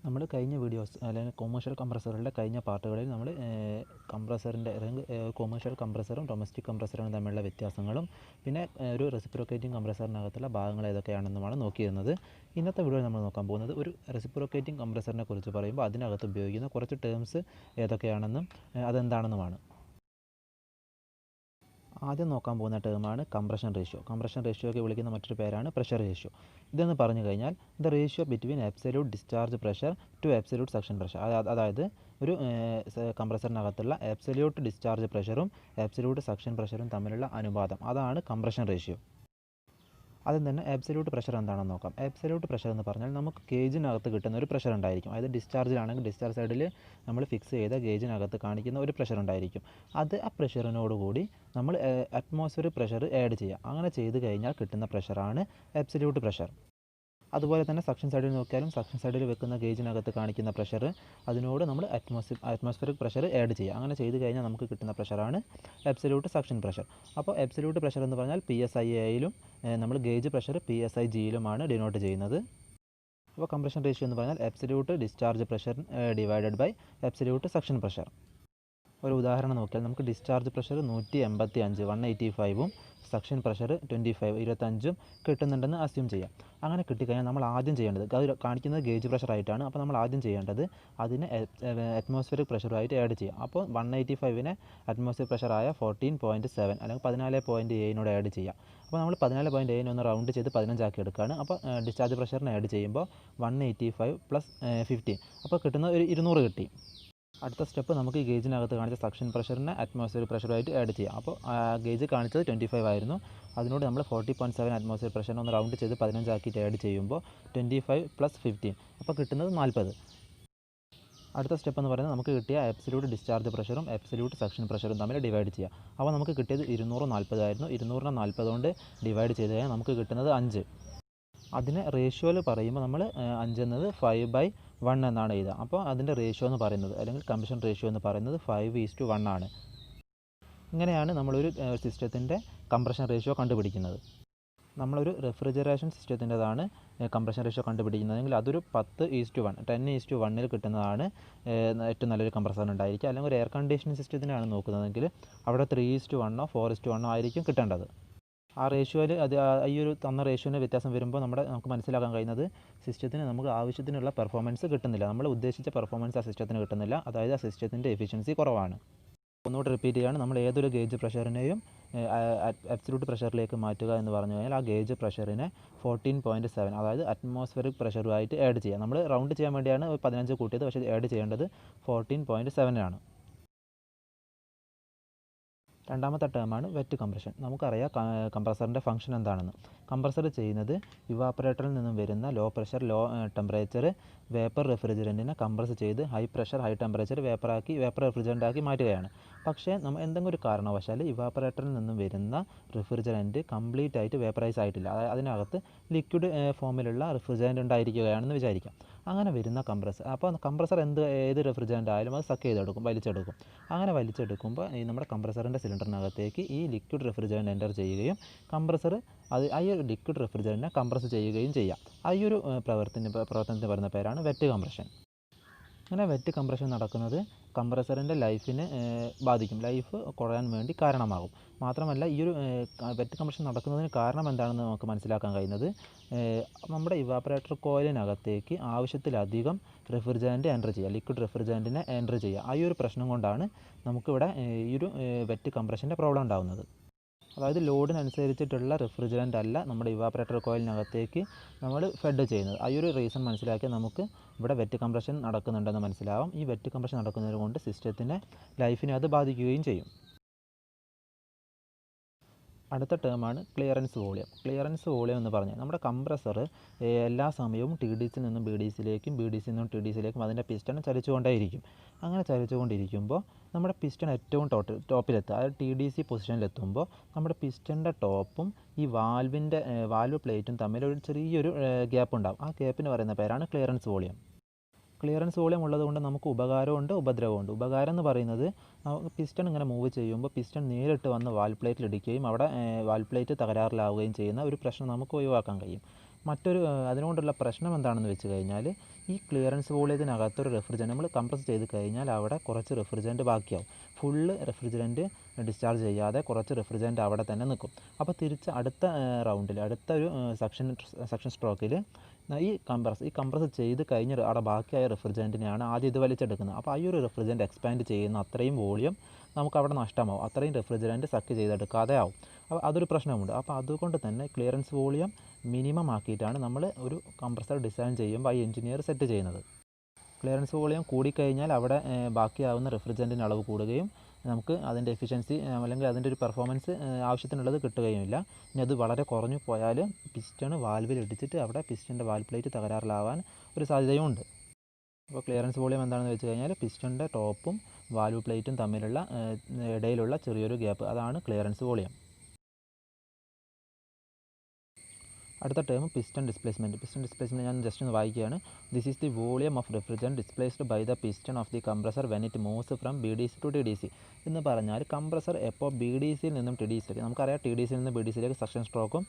നമ്മൾ കഴിഞ്ഞ വീഡിയോസ് അല്ലെങ്കിൽ കൊമേഴ്ഷ്യൽ കംപ്രസറുകളുടെ കഴിഞ്ഞ പാർട്ടുകളിൽ നമ്മൾ കംപ്രസറിൻ്റെ അല്ലെങ്കിൽ കൊമേഴ്ഷ്യൽ കംപ്രസറും ഡൊമസ്റ്റിക് കംപ്രസറും തമ്മിലുള്ള വ്യത്യാസങ്ങളും പിന്നെ ഒരു റെസിപ്രോക്കേറ്റിംഗ് കംപ്രസറിനകത്തുള്ള ഭാഗങ്ങൾ ഏതൊക്കെയാണെന്നുമാണ് നോക്കിയിരുന്നത്. ഇന്നത്തെ വീഡിയോയിൽ നമ്മൾ നോക്കാൻ പോകുന്നത് ഒരു റെസിപ്രോക്കേറ്റിംഗ് കംപ്രസറിനെ കുറിച്ച് പറയുമ്പോൾ അതിനകത്ത് ഉപയോഗിക്കുന്ന കുറച്ച് ടേംസ് ഏതൊക്കെയാണെന്നും അതെന്താണെന്നുമാണ്. ആദ്യം നോക്കാൻ പോകുന്ന ടേമാണ് കംപ്രഷൻ റേഷ്യോ. കംപ്രഷൻ റേഷ്യോയ്ക്ക് വിളിക്കുന്ന മറ്റൊരു പേരാണ് പ്രഷർ റേഷ്യോ. ഇതെന്ന് പറഞ്ഞു കഴിഞ്ഞാൽ the ratio between absolute discharge pressure to absolute suction pressure. അതായത് ഒരു കംപ്രസറിനകത്തുള്ള ആബ്സല്യൂട്ട് ഡിസ്ചാർജ് പ്രഷറും ആബ്സല്യൂട്ട് സക്ഷൻ പ്രഷറും തമ്മിലുള്ള അനുപാതം, അതാണ് കംപ്രഷൻ റേഷ്യോ. ആദ്യം തന്നെ ആബ്സല്യൂട്ട് പ്രഷർ എന്താണെന്ന് നോക്കാം. ആബ്സല്യൂട്ട് പ്രഷർ എന്ന് പറഞ്ഞാൽ നമുക്ക് ഗേജിനകത്ത് കിട്ടുന്ന ഒരു പ്രഷർ ഉണ്ടായിരിക്കും. അതായത് ഡിസ്ചാർജിലാണെങ്കിൽ ഡിസ്ചാർജ് സൈഡിൽ നമ്മൾ ഫിക്സ് ചെയ്ത ഗേജിനകത്ത് കാണിക്കുന്ന ഒരു പ്രഷർ ഉണ്ടായിരിക്കും. ആ പ്രഷറിനോടുകൂടി നമ്മൾ അറ്റ്മോസ്ഫിയറിക് പ്രഷർ ആഡ് ചെയ്യുക. അങ്ങനെ ചെയ്ത് കഴിഞ്ഞാൽ കിട്ടുന്ന പ്രഷറാണ് ആബ്സല്യൂട്ട് പ്രഷർ. അതുപോലെ തന്നെ സക്ഷൻ സൈഡിൽ നോക്കിയാലും സക്ഷൻ സൈഡിൽ വെക്കുന്ന ഗേജിനകത്ത് കാണിക്കുന്ന പ്രഷർ അതിനോട് നമ്മൾ അറ്റ്മോസ്ഫിയറിക് പ്രഷർ ആഡ് ചെയ്യുക. അങ്ങനെ ചെയ്ത് കഴിഞ്ഞാൽ നമുക്ക് കിട്ടുന്ന പ്രഷറാണ് ആബ്സല്യൂട്ട് സക്ഷൻ പ്രഷർ. അപ്പോൾ ആബ്സല്യൂട്ട് പ്രഷർ എന്ന് പറഞ്ഞാൽ PSIAയിലും നമ്മൾ ഗേജ് പ്രഷർ PSIGയിലുമാണ് ഡിനോട്ട് ചെയ്യുന്നത്. അപ്പോൾ കംപ്രഷൻ റേഷ്യോ എന്ന് പറഞ്ഞാൽ absolute discharge pressure divided by absolute suction pressure. ഒരു ഉദാഹരണം നോക്കിയാൽ നമുക്ക് ഡിസ്ചാർജ് പ്രഷർ 185 185ഉം സക്ഷൻ പ്രഷർ 25 കിട്ടുന്നുണ്ടെന്ന് അസ്യൂം ചെയ്യാം. അങ്ങനെ കിട്ടിക്കഴിഞ്ഞാൽ നമ്മൾ ആദ്യം ചെയ്യേണ്ടത്, അത് കാണിക്കുന്നത് ഗേജ് പ്രഷറായിട്ടാണ്, അപ്പോൾ നമ്മൾ ആദ്യം ചെയ്യേണ്ടത് അതിനെ അറ്റ്മോസ്ഫിയറിക് പ്രഷറുമായിട്ട് ആഡ് ചെയ്യാം. അപ്പോൾ 185നെ അറ്റ്മോസ്ഫിയർ പ്രഷറായ 14.7 അല്ലെങ്കിൽ 14.7 ആഡ് ചെയ്യാം. അപ്പോൾ നമ്മൾ 14.7 ഒന്ന് റൗണ്ട് ചെയ്ത് 15 ആക്കി എടുക്കുകയാണ്. അപ്പോൾ ഡിസ്ചാർജ് പ്രഷറിന് ആഡ് ചെയ്യുമ്പോൾ 185 + 15, അപ്പോൾ കിട്ടുന്നത് ഒരു 200 കിട്ടി. അടുത്ത സ്റ്റെപ്പ് നമുക്ക് ഈ ഗേജിനകത്ത് കാണിച്ച സക്ഷൻ പ്രഷറിനെ അറ്റ്മോസ്ഫിയർ പ്രഷറുമായിട്ട് ആഡ് ചെയ്യാം. അപ്പോൾ ഗേജ് കാണിച്ചത് 25 ആയിരുന്നു, അതിനോട് നമ്മൾ 40.7 അറ്റ്മോസ്ഫിയർ പ്രഷറിനെ ഒന്ന് റൗണ്ട് ചെയ്ത് 15 ആക്കിയിട്ട് ആഡ് ചെയ്യുമ്പോൾ 25 + 15, അപ്പോൾ കിട്ടുന്നത് 40. അടുത്ത സ്റ്റെപ്പ് എന്ന് പറയുന്നത് നമുക്ക് കിട്ടിയ ആബ്സല്യൂട്ട് ഡിസ്ചാർജ് പ്രഷറും ആബ്സല്യൂട്ട് സക്ഷൻ പ്രഷറും തമ്മിൽ ഡിവൈഡ് ചെയ്യുക. അപ്പോൾ നമുക്ക് കിട്ടിയത് 240 ആയിരുന്നു. 200നെ 40 കൊണ്ട് ഡിവൈഡ് ചെയ്ത് കഴിഞ്ഞാൽ നമുക്ക് കിട്ടുന്നത് 5. അതിനെ റേഷ്യോയിൽ പറയുമ്പോൾ നമ്മൾ 5 എന്നത് 5/1 എന്നാണ് എഴുതുക. അപ്പോൾ അതിൻ്റെ റേഷ്യോ എന്ന് പറയുന്നത് അല്ലെങ്കിൽ കംപ്രഷൻ റേഷ്യോ എന്ന് പറയുന്നത് 5:1 ആണ്. ഇങ്ങനെയാണ് നമ്മളൊരു സിസ്റ്റത്തിൻ്റെ കംപ്രഷൻ റേഷ്യോ കണ്ടുപിടിക്കുന്നത്. നമ്മളൊരു റെഫ്രിജറേഷൻ സിസ്റ്റത്തിൻ്റെതാണ് കംപ്രഷൻ റേഷ്യോ കണ്ടുപിടിക്കുന്നതെങ്കിൽ അതൊരു 10:1 കിട്ടുന്നതാണ് ഏറ്റവും നല്ലൊരു കംപ്രസർ ഉണ്ടായിരിക്കുക. അല്ലെങ്കിൽ ഒരു എയർ കണ്ടീഷനിങ് സിസ്റ്റത്തിനാണ് നോക്കുന്നതെങ്കിൽ അവിടെ 3:1 4:1 ആയിരിക്കും കിട്ടേണ്ടത്. ആ റേഷ്യോയിൽ ഈ ഒരു തന്ന റേഷ്യോൻ്റെ വ്യത്യാസം വരുമ്പോൾ നമുക്ക് മനസ്സിലാക്കാൻ കഴിയുന്നത് സിസ്റ്റത്തിന് നമുക്ക് ആവശ്യത്തിനുള്ള പെർഫോമൻസ് കിട്ടുന്നില്ല, നമ്മൾ ഉദ്ദേശിച്ച പെർഫോമൻസ് ആ സിസ്റ്റത്തിന് കിട്ടുന്നില്ല. അതായത് ആ സിസ്റ്റത്തിൻ്റെ എഫിഷ്യൻസി കുറവാണ്. ഒന്നുകൂടി റിപ്പീറ്റ് ചെയ്യുകയാണ്, നമ്മൾ ഏതൊരു ഗേജ് പ്രഷറിനെയും അബ്സല്യൂട്ട് പ്രഷറിലേക്ക് മാറ്റുക എന്ന് പറഞ്ഞു കഴിഞ്ഞാൽ ആ ഗേജ് പ്രഷറിനെ 14.7 അതായത് അറ്റ്മോസ്ഫിയറിക് പ്രഷറുമായിട്ട് ആഡ് ചെയ്യുക. നമ്മൾ റൗണ്ട് ചെയ്യാൻ വേണ്ടിയാണ് 15 കൂട്ടിയത്, പക്ഷേ ആഡ് ചെയ്യേണ്ടത് 14.7 ആണ്. രണ്ടാമത്തെ ടേമാണ് വെറ്റ് കംപ്രഷൻ. നമുക്കറിയാം കംപ്രസറിൻ്റെ ഫംഗ്ഷൻ എന്താണെന്ന്. കംപ്രസർ ചെയ്യുന്നത് ഇവാപ്പറേറ്ററിൽ നിന്നും വരുന്ന low pressure low temperature vapour റെഫ്രിജറൻറ്റിനെ കംപ്രസ് ചെയ്ത് high pressure high temperature vapour റെഫ്രിജറൻ്റാക്കി മാറ്റുകയാണ്. പക്ഷേ എന്തെങ്കിലും ഒരു കാരണവശാൽ ഇവാപ്പറേറ്ററിൽ നിന്നും വരുന്ന റെഫ്രിജറൻറ്റ് കംപ്ലീറ്റ് ആയിട്ട് വേപ്പറൈസ് ആയിട്ടില്ല, അതിനകത്ത് ലിക്വിഡ് ഫോമിലുള്ള റെഫ്രിജറൻറ്റ് ഉണ്ടായിരിക്കുകയാണെന്ന് വിചാരിക്കാം. അങ്ങനെ വരുന്ന കംപ്രസർ ഏത് റെഫ്രിജറൻ്റ് ആയാലും അത് സക്ക് ചെയ്തെടുക്കും, വലിച്ചെടുക്കും. അങ്ങനെ വലിച്ചെടുക്കുമ്പോൾ നമ്മുടെ കംപ്രസറിൻ്റെ സിലിണ്ടറിനകത്തേക്ക് ഈ ലിക്വിഡ് റെഫ്രിജറൻറ്റ് എൻ്റർ ചെയ്യുകയും കംപ്രസർ ഈ ഒരു ലിക്വിഡ് റെഫ്രിജറൻറ്റിനെ കംപ്രസ് ചെയ്യുകയും ചെയ്യാം. ഈ ഒരു പ്രവർത്തനത്തിന് പറയുന്ന പേരാണ് വെറ്റ് കംപ്രഷൻ. അങ്ങനെ വെറ്റ് കംപ്രഷൻ നടക്കുന്നത് കംപ്രസറിൻ്റെ ലൈഫിനെ ബാധിക്കും, ലൈഫ് കുറയാൻ വേണ്ടി കാരണമാകും. മാത്രമല്ല ഈ ഒരു വെറ്റ് കംപ്രഷൻ നടക്കുന്നതിന് കാരണം എന്താണെന്ന് നമുക്ക് മനസ്സിലാക്കാൻ കഴിയുന്നത്, നമ്മുടെ ഇവാപ്പറേറ്റർ കോയിലിനകത്തേക്ക് ആവശ്യത്തിലധികം റെഫ്രിജറൻറ്റ് എൻ്റർ ചെയ്യുക, ലിക്വിഡ് റെഫ്രിജറൻറ്റിനെ എൻ്റർ ചെയ്യുക. ഈ ഒരു പ്രശ്നം കൊണ്ടാണ് നമുക്കിവിടെ ഈ ഒരു വെറ്റ് കംപ്രഷൻ്റെ പ്രോബ്ലം ഉണ്ടാകുന്നത്. അതായത് ലോഡിനനുസരിച്ചിട്ടുള്ള റെഫ്രിജറൻ്റ് അല്ല നമ്മുടെ ഇവാപ്പറേറ്റർ കോയിലിനകത്തേക്ക് നമ്മൾ ഫെഡ് ചെയ്യുന്നത്. ഈ ഒരു റീസൺ മനസ്സിലാക്കിയാൽ നമുക്ക് ഇവിടെ വെറ്റ് കംപ്രഷൻ നടക്കുന്നുണ്ടെന്ന് മനസ്സിലാവും. ഈ വെറ്റ് കംപ്രഷൻ നടക്കുന്നത് കൊണ്ട് സിസ്റ്റത്തിൻ്റെ ലൈഫിനെ അത് ബാധിക്കുകയും ചെയ്യും. അടുത്ത ടേമാണ് ക്ലിയറൻസ് വോളിയം. ക്ലിയറൻസ് വോളിയം എന്ന് പറഞ്ഞാൽ നമ്മുടെ കംപ്രസർ എല്ലാ സമയവും TDCയിൽ നിന്നും BDCയിലേക്കും BDCയിൽ നിന്നും TDCയിലേക്കും അതിൻ്റെ പിസ്റ്റൺ ചലിച്ചുകൊണ്ടേയിരിക്കും. അങ്ങനെ ചലിച്ചുകൊണ്ടിരിക്കുമ്പോൾ നമ്മുടെ പിസ്റ്റൺ ഏറ്റവും ടോപ്പിലെത്തുക, അതായത് TDC പൊസിഷനിലെത്തുമ്പോൾ നമ്മുടെ പിസ്റ്റൻ്റെ ടോപ്പും ഈ വാൽവ് പ്ലേറ്റും തമ്മിൽ ഒരു ചെറിയൊരു ഗ്യാപ്പ് ഉണ്ടാകും. ആ ഗ്യാപ്പിന് പറയുന്ന പേരാണ് ക്ലിയറൻസ് വോളിയം. ക്ലിയറൻസ് വോളിയം ഉള്ളതുകൊണ്ട് നമുക്ക് ഉപകാരമുണ്ട് ഉപദ്രവമുണ്ട്. ഉപകാരം എന്ന് പറയുന്നത് പിസ്റ്റൺ ഇങ്ങനെ മൂവ് ചെയ്യുമ്പോൾ പിസ്റ്റൺ നേരിട്ട് വന്ന് വാൽവ് പ്ലേറ്റിൽ ഇടിക്കുകയും അവിടെ വാൽവ് പ്ലേറ്റ് തകരാറിലാവുകയും ചെയ്യുന്ന ഒരു പ്രശ്നം നമുക്ക് ഒഴിവാക്കാൻ കഴിയും. അതിനുകൊണ്ടുള്ള പ്രശ്നം എന്താണെന്ന് വെച്ച് കഴിഞ്ഞാൽ ഈ ക്ലിയറൻസ് വോളിയത്തിനകത്തൊരു റെഫ്രിജറൻറ്റ് നമ്മൾ കംപ്രസ് ചെയ്ത് കഴിഞ്ഞാൽ അവിടെ കുറച്ച് റെഫ്രിജറൻറ്റ് ബാക്കിയാവും. ഫുള്ള് റെഫ്രിജറൻറ്റ് ഡിസ്ചാർജ് ചെയ്യാതെ കുറച്ച് റെഫ്രിജറൻറ്റ് അവിടെ തന്നെ നിൽക്കും. അപ്പോൾ തിരിച്ച് അടുത്ത റൗണ്ടിൽ അടുത്തൊരു സെക്ഷൻ സ്ട്രോക്കിൽ ഈ കംപ്രസ് ചെയ്ത് കഴിഞ്ഞ് അവിടെ ബാക്കിയായ റെഫ്രിജറൻറ്റിനെയാണ് ആദ്യം ഇത് വലിച്ചെടുക്കുന്നത്. അപ്പോൾ ഈ ഒരു റെഫ്രിജറൻറ്റ് എക്സ്പാൻഡ് ചെയ്യുന്ന അത്രയും വോളിയം നമുക്ക് അവിടെ നഷ്ടമാവും. അത്രയും റെഫ്രിജറൻറ്റ് സക്ക് ചെയ്തെടുക്കാതെ ആവും. അപ്പോൾ അതൊരു പ്രശ്നമുണ്ട്. അപ്പോൾ അതുകൊണ്ട് തന്നെ ക്ലിയറൻസ് വോളിയം മിനിമം ആക്കിയിട്ടാണ് നമ്മൾ ഒരു കംപ്രസർ ഡിസൈൻ ചെയ്യുമ്പോൾ ഈ എഞ്ചിനീയർ സെറ്റ് ചെയ്യുന്നത്. ക്ലിയറൻസ് വോളിയം കൂടിക്കഴിഞ്ഞാൽ അവിടെ ബാക്കിയാവുന്ന റെഫ്രിജറൻറ്റിൻ്റെ അളവ് കൂടുകയും നമുക്ക് അതിൻ്റെ എഫിഷ്യൻസി അല്ലെങ്കിൽ അതിൻ്റെ ഒരു പെർഫോമൻസ് ആവശ്യത്തിനുള്ളത് കിട്ടുകയുമില്ല. ഇനി അത് വളരെ കുറഞ്ഞു പോയാൽ പിസ്റ്റൺ വാൽവിൽ ഇടിച്ചിട്ട് അവിടെ പിസ്റ്റൻ്റെ വാൽവ് പ്ലേറ്റ് തകരാറിലാവാൻ ഒരു സാധ്യതയുമുണ്ട്. അപ്പോൾ ക്ലിയറൻസ് വോളിയം എന്താണെന്ന് വെച്ച് കഴിഞ്ഞാൽ പിസ്റ്റൻ്റെ ടോപ്പും വാൽവ് പ്ലേറ്റും തമ്മിലുള്ള ഇടയിലുള്ള ചെറിയൊരു ഗ്യാപ്പ്, അതാണ് ക്ലിയറൻസ് വോളിയം. അടുത്ത term piston displacement. Piston displacement ഞാൻ ജസ്റ്റ് ഒന്ന് വായിക്കുകയാണ്. This is the volume of refrigerant displaced by the piston of the compressor when it moves from B D C to T D C. എന്ന് പറഞ്ഞാൽ compressor എപ്പോൾ B D സിയിൽ നിന്നും T D സിയിലേക്ക്, നമുക്കറിയാം ടി ഡി സിയിൽ നിന്ന് B D സിയിലേക്ക് സക്ഷൻ സ്ട്രോക്കും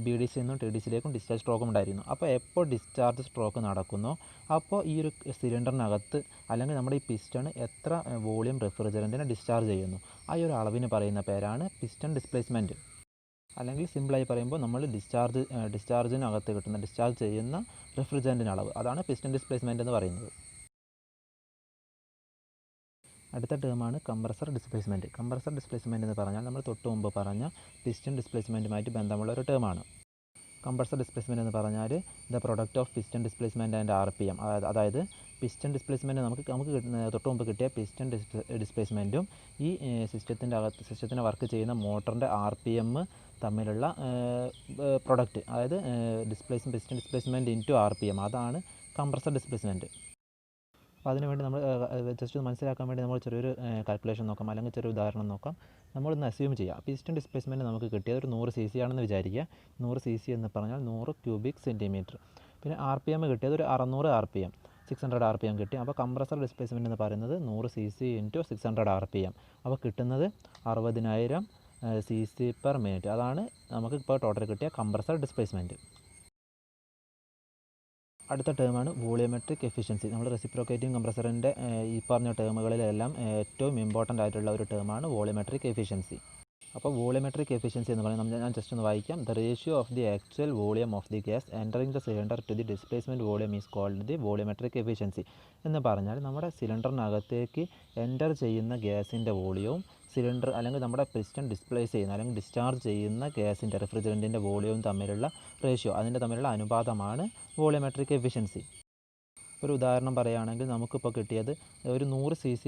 ബി ഡി സിയിൽ നിന്നും ടി ഡി സിയിലേക്കും ഡിസ്ചാർജ് സ്ട്രോക്കും ഉണ്ടായിരുന്നു. അപ്പോൾ എപ്പോൾ ഡിസ്ചാർജ് സ്ട്രോക്ക് നടക്കുന്നോ അപ്പോൾ ഈ ഒരു സിലിണ്ടറിനകത്ത് അല്ലെങ്കിൽ നമ്മുടെ ഈ പിസ്റ്റൺ എത്ര വോളിയം റെഫ്രിജറൻറ്റിനെ ഡിസ്ചാർജ് ചെയ്യുന്നു ആ ഒരു അളവിന് പറയുന്ന പേരാണ് പിസ്റ്റൺ ഡിസ്പ്ലേസ്മെൻറ്റ്. അല്ലെങ്കിൽ സിമ്പിളായി പറയുമ്പോൾ നമ്മൾ ഡിസ്ചാർജിനകത്ത് കിട്ടുന്ന ഡിസ്ചാർജ് ചെയ്യുന്ന റെഫ്രിജറൻറ്റിൻ്റെ അളവ്, അതാണ് പിസ്റ്റൺ ഡിസ്പ്ലേസ്മെൻറ്റ് എന്ന് പറയുന്നത്. അടുത്ത ടേമാണ് കംപ്രസർ ഡിസ്പ്ലേസ്മെൻറ്റ്. കംപ്രസർ ഡിസ്പ്ലേസ്മെൻറ്റ് എന്ന് പറഞ്ഞാൽ നമ്മൾ തൊട്ട് മുമ്പ് പറഞ്ഞ പിസ്റ്റൺ ഡിസ്പ്ലേസ്മെൻറ്റുമായിട്ട് ബന്ധമുള്ള ഒരു ടേമാണ്. കംപ്രസർ ഡിസ്പ്ലേസ്മെൻറ്റ് എന്ന് പറഞ്ഞാൽ the product of piston displacement and R P M. അതായത് പിസ്റ്റൺ ഡിസ്പ്ലേസ്മെൻറ്റ് നമുക്ക് തൊട്ട് മുമ്പ് കിട്ടിയ പിസ്റ്റൺ ഡിസ്പ്ലേസ്മെൻറ്റും ഈ സിസ്റ്റത്തിൻ്റെ വർക്ക് ചെയ്യുന്ന മോട്ടറിൻ്റെ ആർ പി എം തമ്മിലുള്ള പ്രൊഡക്റ്റ്, അതായത് piston displacement into R P M, അതാണ് കംപ്രസർ ഡിസ്പ്ലേസ്മെൻറ്റ്. അപ്പോൾ അതിനുവേണ്ടി നമ്മൾ ജസ്റ്റ് മനസ്സിലാക്കാൻ വേണ്ടി നമ്മൾ ചെറിയൊരു കാൽക്കുലേഷൻ നോക്കാം, അല്ലെങ്കിൽ ചെറിയൊരു ഉദാഹരണം നോക്കാം. നമ്മളൊന്ന് അസ്യൂം ചെയ്യാം. പിസ്റ്റൺ ഡിസ്പ്ലേസ്മെൻറ്റ് നമുക്ക് കിട്ടിയത് ഒരു 100 cc ആണെന്ന് വിചാരിക്കുക. 100 cc എന്ന് പറഞ്ഞാൽ 100 ക്യൂബിക് സെൻറ്റിമീറ്റർ. പിന്നെ ആർ പി എം കിട്ടിയത് ഒരു 600 RPM, 600 RPM കിട്ടി. അപ്പോൾ കംപ്രസർ ഡിസ്പ്ലേസ്മെൻറ്റ് എന്ന് പറയുന്നത് 100 cc ഇൻറ്റു 600 RPM. അപ്പോൾ കിട്ടുന്നത് 60,000 cc പെർ മിനിറ്റ്. അതാണ് നമുക്ക് ഇപ്പോൾ ടോട്ടൽ കിട്ടിയ കംപ്രസർ ഡിസ്പ്ലേസ്മെൻറ്റ്. അടുത്ത ടേമാണ് വോളിയോമെട്രിക് എഫിഷ്യൻസി. നമ്മൾ റെസിപ്രോക്കേറ്റിംഗ് കംപ്രസറിൻ്റെ ഈ പറഞ്ഞ ടേമുകളിലെല്ലാം ഏറ്റവും ഇമ്പോർട്ടൻ്റ് ആയിട്ടുള്ള ഒരു ടേമാണ് വോളിയോമെട്രിക് എഫിഷ്യൻസി. അപ്പോൾ വോളിയോമെട്രിക് എഫിഷ്യൻസി എന്ന് പറയുന്നത് ഞാൻ ജസ്റ്റ് ഒന്ന് വായിക്കാം. The ratio of the actual volume of the gas entering the cylinder to the displacement volume is called the volumetric efficiency. എന്ന് പറഞ്ഞാൽ നമ്മുടെ സിലിണ്ടറിനകത്തേക്ക് എൻറ്റർ ചെയ്യുന്ന ഗ്യാസിൻ്റെ വോളിയവും സിലിണ്ടർ അല്ലെങ്കിൽ നമ്മുടെ പിസ്റ്റൺ ഡിസ്പ്ലേസ് ചെയ്യുന്ന അല്ലെങ്കിൽ ഡിസ്ചാർജ് ചെയ്യുന്ന ഗ്യാസിൻ്റെ റെഫ്രിജറൻറ്റിൻ്റെ വോളിയവും തമ്മിലുള്ള റേഷ്യോ, അതിൻ്റെ തമ്മിലുള്ള അനുപാതമാണ് വോളിയോമെട്രിക് എഫിഷ്യൻസി. ഒരു ഉദാഹരണം പറയുകയാണെങ്കിൽ നമുക്കിപ്പോൾ കിട്ടിയത് ഒരു 100 cc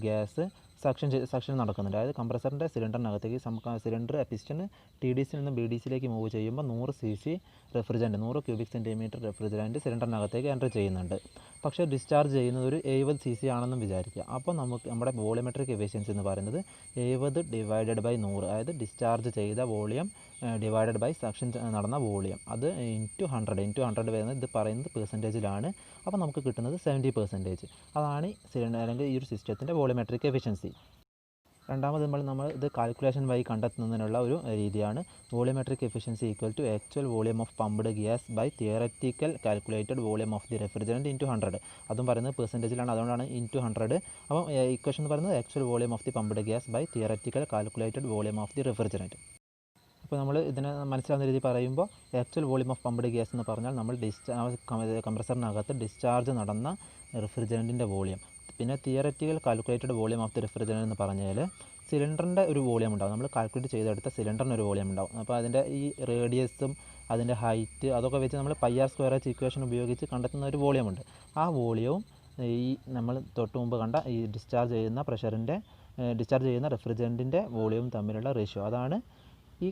ഗ്യാസ് സക്ഷൻ നടക്കുന്നുണ്ട്. അതായത് കംപ്രസറിൻ്റെ സിലിണ്ടറിനകത്തേക്ക് സിലിണ്ടർ പിസ്റ്റൺ ടി ഡി സിയിൽ നിന്ന് ബി ഡി സിയിലേക്ക് മൂവ് ചെയ്യുമ്പോൾ 100 cc refrigerant, 100 cubic centimetre refrigerant സിലിണ്ടറിനകത്തേക്ക് എൻ്റർ ചെയ്യുന്നുണ്ട്. പക്ഷേ ഡിസ്ചാർജ് ചെയ്യുന്നത് ഒരു 70 cc ആണെന്നും വിചാരിക്കുക. അപ്പോൾ നമുക്ക് നമ്മുടെ വോളിയോമെട്രിക് എഫിഷ്യൻസി എന്ന് പറയുന്നത് 70 ഡിവൈഡഡ് ബൈ 100, അതായത് ഡിസ്ചാർജ് ചെയ്ത വോളിയം ഡിവൈഡഡ് ബൈ സക്ഷൻ നടന്ന വോളിയം, അത് ഇൻറ്റു 100 വരുന്നത്, ഇത് പറയുന്നത് പെർസെൻറ്റേജിലാണ്. അപ്പോൾ നമുക്ക് കിട്ടുന്നത് 70%. അതാണ് സിലിണ്ടർ അല്ലെങ്കിൽ ഈ ഒരു സിസ്റ്റത്തിൻ്റെ വോളിയോമെട്രിക് എഫിഷ്യൻസി. രണ്ടാമത് നമ്മൾ ഇത് കാൽക്കുലേഷൻ വഴി കണ്ടെത്തുന്നതിനുള്ള ഒരു രീതിയാണ് volumetric efficiency equal to actual volume of pumped gas by theoretical calculated volume of the refrigerant into 100. അതും പറയുന്നത് പെർസെൻറ്റേജിലാണ്, അതുകൊണ്ടാണ് ഇൻറ്റു 100. അപ്പം ഇക്വേഷൻ എന്ന് പറയുന്നത് actual volume of the pumped gas by theoretical calculated volume of the refrigerant. അപ്പോൾ നമ്മൾ ഇതിനെ മനസ്സിലാവുന്ന രീതി പറയുമ്പോൾ actual volume of pumped gas എന്ന് പറഞ്ഞാൽ നമ്മൾ കംപ്രസറിനകത്ത് ഡിസ്ചാർജ് നടന്ന റെഫ്രിജറൻറ്റിൻ്റെ വോളിയം. പിന്നെ theoretical calculated volume of the refrigerant എന്ന് പറഞ്ഞാൽ സിലിണ്ടറിൻ്റെ ഒരു വോളിയം ഉണ്ടാവും, നമ്മൾ കാൽക്കുലേറ്റ് ചെയ്തെടുത്ത സിലിണ്ടറിന് ഒരു വോളിയം ഉണ്ടാവും. അപ്പോൾ അതിൻ്റെ ഈ റേഡിയസും അതിൻ്റെ ഹൈറ്റ് അതൊക്കെ വെച്ച് നമ്മൾ πr² ഇക്വേഷൻ ഉപയോഗിച്ച് കണ്ടെത്തുന്ന ഒരു വോളിയമുണ്ട്. ആ വോളിയവും ഈ നമ്മൾ തൊട്ട് മുമ്പ് കണ്ട ഈ ഡിസ്ചാർജ് ചെയ്യുന്ന റെഫ്രിജറൻറ്റിൻ്റെ വോളിയവും തമ്മിലുള്ള റേഷ്യോ, അതാണ് ഈ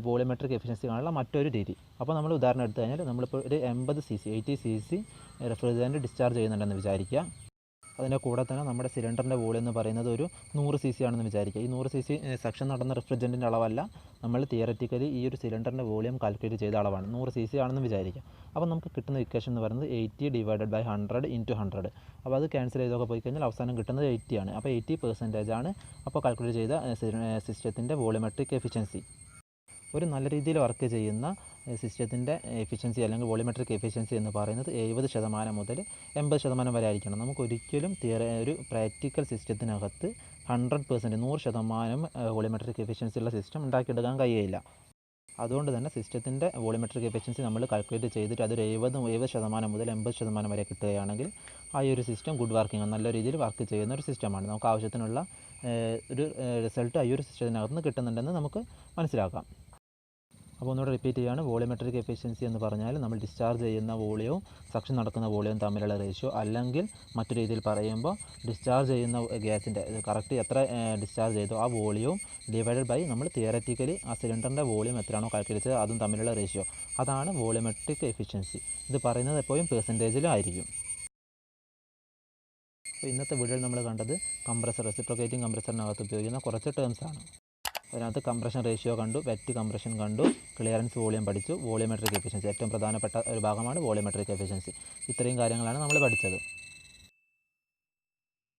വോളിയോമെട്രിക് എഫിഷ്യൻസി കാണാനുള്ള മറ്റൊരു രീതി. അപ്പോൾ നമ്മൾ ഉദാഹരണം എടുത്തു കഴിഞ്ഞാൽ നമ്മളിപ്പോൾ ഒരു 80 cc റെഫ്രിജറൻറ്റ് ഡിസ്ചാർജ് ചെയ്യുന്നുണ്ടെന്ന് വിചാരിക്കുക. അതിൻ്റെ കൂടെ തന്നെ നമ്മുടെ സിലിണ്ടറിൻ്റെ വോളിയം എന്ന് പറയുന്നത് ഒരു 100 cc ആണെന്ന് വിചാരിക്കുക. ഈ 100 cc സക്ഷൻ നടന്ന റെഫ്രിജറൻറ്റിൻ്റെ അളവല്ല, നമ്മൾ തിയററ്റിക്കലി ഈ ഒരു സിലിണ്ടറിൻ്റെ വോളിയം കാൽക്കുലേറ്റ് ചെയ്ത അളവാണ്. 100 cc ആണെന്ന് വിചാരിക്കുക. അപ്പോൾ നമുക്ക് കിട്ടുന്ന ഇക്വേഷൻ എന്ന് പറയുന്നത് 80 ഡിവൈഡഡ് ബൈ 100 ഇൻറ്റു 100. അപ്പോൾ അത് ക്യാൻസൽ ചെയ്തൊക്കെ പോയി കഴിഞ്ഞാൽ അവസാനം കിട്ടുന്നത് 80 ആണ്. അപ്പോൾ 80% ആണ് അപ്പോൾ കാൽക്കുലേറ്റ് ചെയ്ത സിസ്റ്റത്തിൻ്റെ വോളിയോമെട്രിക് എഫിഷ്യൻസി. ഒരു നല്ല രീതിയിൽ വർക്ക് ചെയ്യുന്ന സിസ്റ്റത്തിൻ്റെ എഫിഷ്യൻസി അല്ലെങ്കിൽ വോളിമെട്രിക് എഫിഷ്യൻസി എന്ന് പറയുന്നത് 70% മുതൽ 80% വരെ ആയിരിക്കണം. നമുക്കൊരിക്കലും ഒരു പ്രാക്ടിക്കൽ സിസ്റ്റത്തിനകത്ത് 100% 100% വോളിമെട്രിക് എഫിഷ്യൻസി ഉള്ള സിസ്റ്റം ഉണ്ടാക്കിയെടുക്കാൻ കഴിയില്ല. അതുകൊണ്ട് തന്നെ സിസ്റ്റത്തിൻ്റെ വോളിമെട്രിക് എഫിഷ്യൻസി നമ്മൾ കാൽക്കുലേറ്റ് ചെയ്തിട്ട് അതൊരു 70% മുതൽ 80% വരെ കിട്ടുകയാണെങ്കിൽ ആ ഒരു സിസ്റ്റം ഗുഡ് വർക്കിംഗ് നല്ല രീതിയിൽ വർക്ക് ചെയ്യുന്ന ഒരു സിസ്റ്റമാണ്. നമുക്ക് ആവശ്യത്തിനുള്ള ഒരു റിസൾട്ട് ആ ഒരു സിസ്റ്റത്തിനകത്ത് നിന്ന് കിട്ടുന്നുണ്ടെന്ന് നമുക്ക് മനസ്സിലാക്കാം. അപ്പോൾ ഒന്നുകൂടെ റിപ്പീറ്റ് ചെയ്യുകയാണ്. വോളിമെട്രിക് എഫിഷ്യൻസി എന്ന് പറഞ്ഞാൽ നമ്മൾ ഡിസ്ചാർജ് ചെയ്യുന്ന വോളിയവും സക്ഷൻ നടക്കുന്ന വോളിയവും തമ്മിലുള്ള റേഷ്യോ, അല്ലെങ്കിൽ മറ്റു രീതിയിൽ പറയുമ്പോൾ ഡിസ്ചാർജ് ചെയ്യുന്ന ഗ്യാസിൻ്റെ കറക്റ്റ് എത്ര ഡിസ്ചാർജ് ചെയ്തോ ആ വോളിയവും ഡിവൈഡഡ് ബൈ നമ്മൾ തിയററ്റിക്കലി ആ സിലിണ്ടറിൻ്റെ വോളിയം എത്രയാണോ കാൽക്കുലേറ്റ് ചെയ്തത് അതും തമ്മിലുള്ള റേഷ്യോ, അതാണ് വോളിമെട്രിക് എഫിഷ്യൻസി. ഇത് പറയുന്നത് എപ്പോഴും പെർസെൻറ്റേജിലും ആയിരിക്കും. അപ്പോൾ ഇന്നത്തെ വീഡിയോയിൽ നമ്മൾ കണ്ടത് കംപ്രസർ, റെസിപ്രോക്കേറ്റിംഗ് കംപ്രസറിനകത്ത് ഉപയോഗിക്കുന്ന കുറച്ച് ടേംസാണ്. അതിനകത്ത് കംപ്രഷൻ റേഷ്യോ കണ്ടു, വെറ്റ് കംപ്രഷൻ കണ്ടു, ക്ലിയറൻസ് വോളിയം പഠിച്ചു, വോളിയോമെട്രിക് എഫിഷ്യൻസി ഏറ്റവും പ്രധാനപ്പെട്ട ഒരു ഭാഗമാണ് വോളിയോമെട്രിക് എഫിഷ്യൻസി. ഇത്രയും കാര്യങ്ങളാണ് നമ്മൾ പഠിച്ചത്.